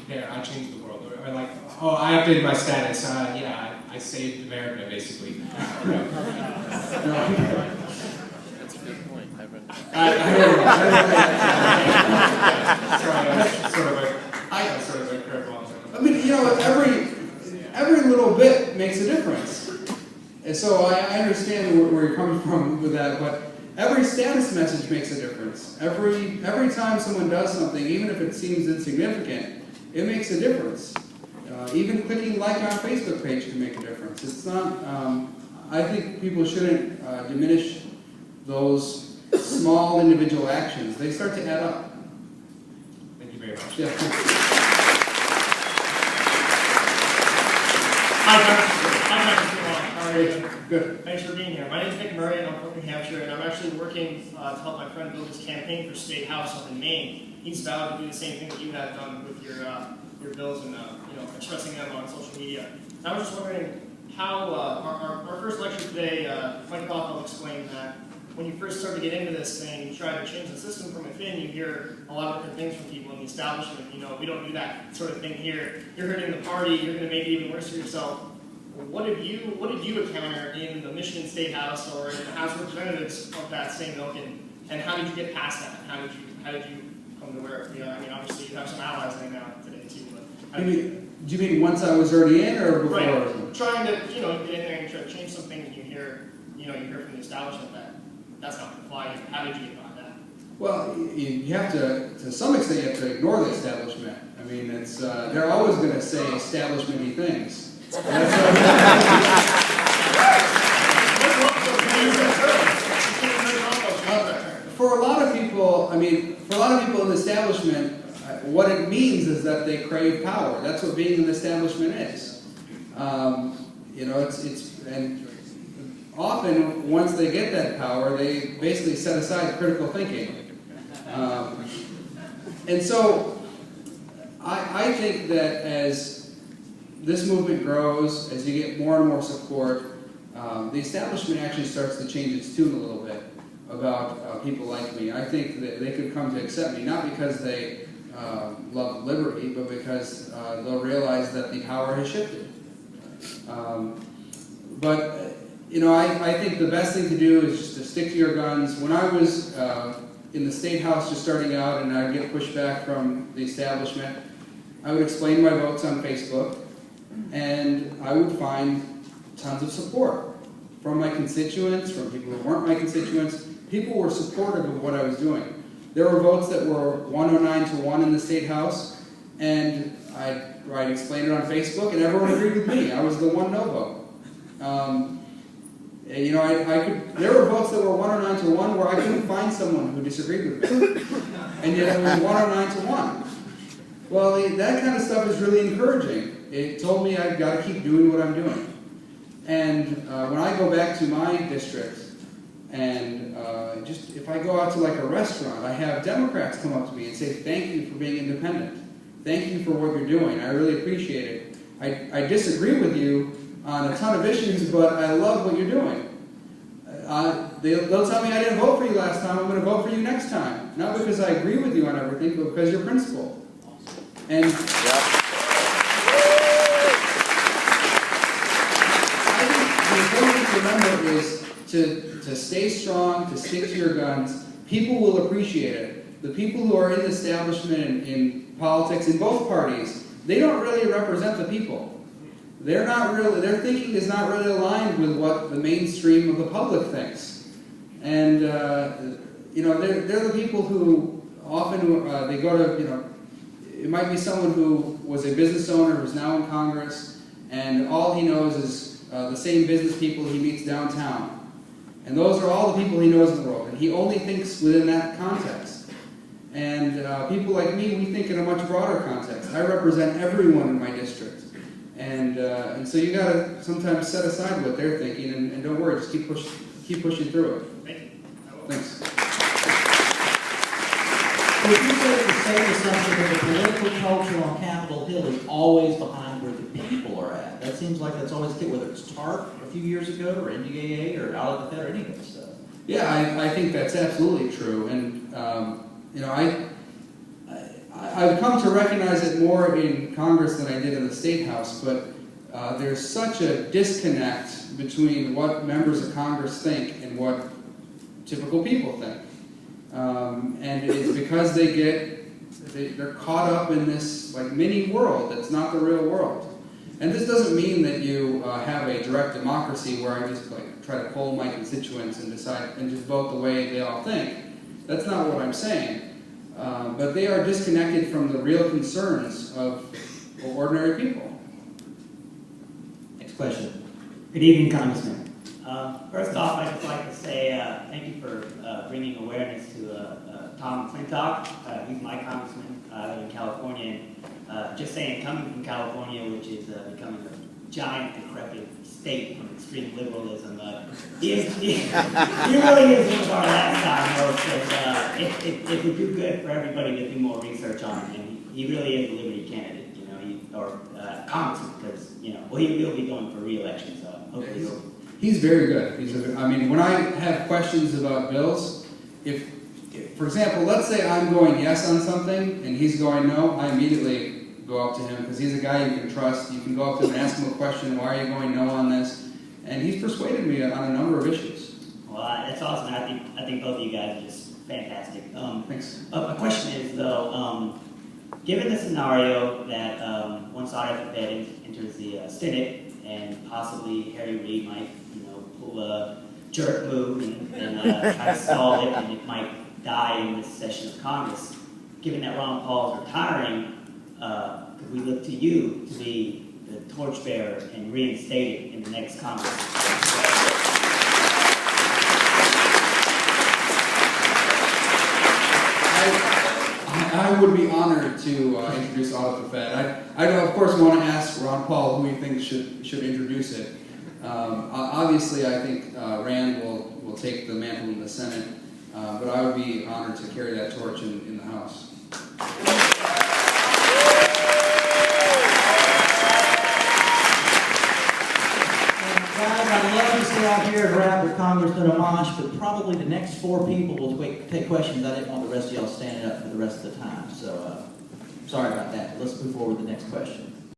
there, I changed the world, or like, oh, I updated my status, yeah, I saved America, basically. That's a good point. I don't know. Sort of a curveball. I mean, you know, every little bit makes a difference. And so I understand where you're coming from with that, but every status message makes a difference. Every time someone does something, even if it seems insignificant, it makes a difference. Even clicking like on a Facebook page can make a difference. It's not, I think people shouldn't diminish those small individual actions. They start to add up. Thank you very much. Yeah. Hi, Justin Amash. How are you? Good. Thanks for being here. My name is Nick Murray, and I'm from New Hampshire, and I'm actually working to help my friend build his campaign for State House up in Maine. He's vowed to do the same thing that you have done with your bills and expressing them on social media. And I was just wondering how our first lecture today, Mike Goff explained that when you first start to get into this thing, you try to change the system from within, you hear a lot of different things from people in the establishment. You know, we don't do that sort of thing here. You're hurting the party, you're going to make it even worse for yourself. What did you encounter in the Michigan State House or in the House of Representatives of that same ilk, and how did you get past that? How did you come to where, I mean, obviously you have some allies right now today too, but Do you mean once I was already in or before? Right. Trying to, get in there and try to change some things, and you hear from the establishment that's not going to fly. How did you get by that? Well, you have to some extent, you have to ignore the establishment. I mean, it's they're always going to say establishment-y things. For a lot of people, I mean, for a lot of people in the establishment, what it means is that they crave power. That's what being in the establishment is. And often, once they get that power, they basically set aside critical thinking. And so, I think that as this movement grows, as you get more and more support, the establishment actually starts to change its tune a little bit about people like me. I think that they could come to accept me, not because they love liberty, but because they'll realize that the power has shifted. I think the best thing to do is just to stick to your guns. When I was in the State House just starting out and I'd get pushback from the establishment, I would explain my votes on Facebook, and I would find tons of support from my constituents, from people who weren't my constituents. People were supportive of what I was doing. There were votes that were 109-1 in the State House, and I'd explain it on Facebook, and everyone agreed with me. I was the one no vote. There were votes that were 109-1 where I couldn't find someone who disagreed with me, and yet it was 109-1. Well, that kind of stuff is really encouraging. It told me I've got to keep doing what I'm doing. And when I go back to my district, and just if I go out to like a restaurant, I have Democrats come up to me and say, "Thank you for being independent. Thank you for what you're doing. I really appreciate it. I disagree with you on a ton of issues, but I love what you're doing. They'll tell me I didn't vote for you last time, I'm going to vote for you next time. Not because I agree with you on everything, but because you're principled." And I think the important thing to remember is to stay strong, to stick to your guns. People will appreciate it. The people who are in the establishment in politics, in both parties, they don't really represent the people. Their thinking is not really aligned with what the mainstream of the public thinks. And, they're the people who often, they go to, it might be someone who was a business owner who's now in Congress, and all he knows is the same business people he meets downtown. And those are all the people he knows in the world, and he only thinks within that context. And people like me, we think in a much broader context. I represent everyone in my district. And so you got to sometimes set aside what they're thinking, and don't worry, just keep pushing through it. Thank you. Thanks. So if you said the same assumption that the political culture on Capitol Hill is always behind where the people are at. That seems like that's always the case, whether it's TARP a few years ago, or NDAA, or Out of the Fed, or any of that stuff. Yeah, I think that's absolutely true. And, I I've come to recognize it more in Congress than I did in the State House, but there's such a disconnect between what members of Congress think and what typical people think. And it's because they're caught up in this like mini world that's not the real world. And this doesn't mean that you have a direct democracy where I just like try to poll my constituents and decide and just vote the way they all think. That's not what I'm saying. But they are disconnected from the real concerns of ordinary people. Next question. Good evening, Congressman. First off, I'd just like to say thank you for bringing awareness to Tom McClintock. He's my congressman. I live in California. And, just saying, coming from California, which is becoming a giant, decrepit state from extreme liberalism, he really is one of our last time folks. It would do good for everybody to do more research on him. And he really is a Liberty candidate, you know, or congressman, because, you know, well, he will be going for re-election, so hopefully he'll. He's very good. I mean, when I have questions about bills, if, for example, let's say I'm going yes on something and he's going no, I immediately go up to him because he's a guy you can trust. You can go up to him and ask him a question, why are you going no on this? And he's persuaded me on a number of issues. Well, that's awesome. I think both of you guys are just fantastic. Thanks. My question is, though, given the scenario that once Arthur Fed enters the Senate and possibly Harry Reid might, pull a jerk move and try to stall it, and it might die in this session of Congress. Given that Ron Paul is retiring, could we look to you to be the torchbearer and reinstate it in the next Congress? I would be honored to introduce Arthur Fed. I of course want to ask Ron Paul who he thinks should introduce it. Obviously, I think Rand will take the mantle in the Senate, but I would be honored to carry that torch in the House. Guys, I'd love to stay out here and rap with Congressman Amash, but probably the next 4 people will take questions. I didn't want the rest of y'all standing up for the rest of the time, so sorry about that. Let's move forward to the next question.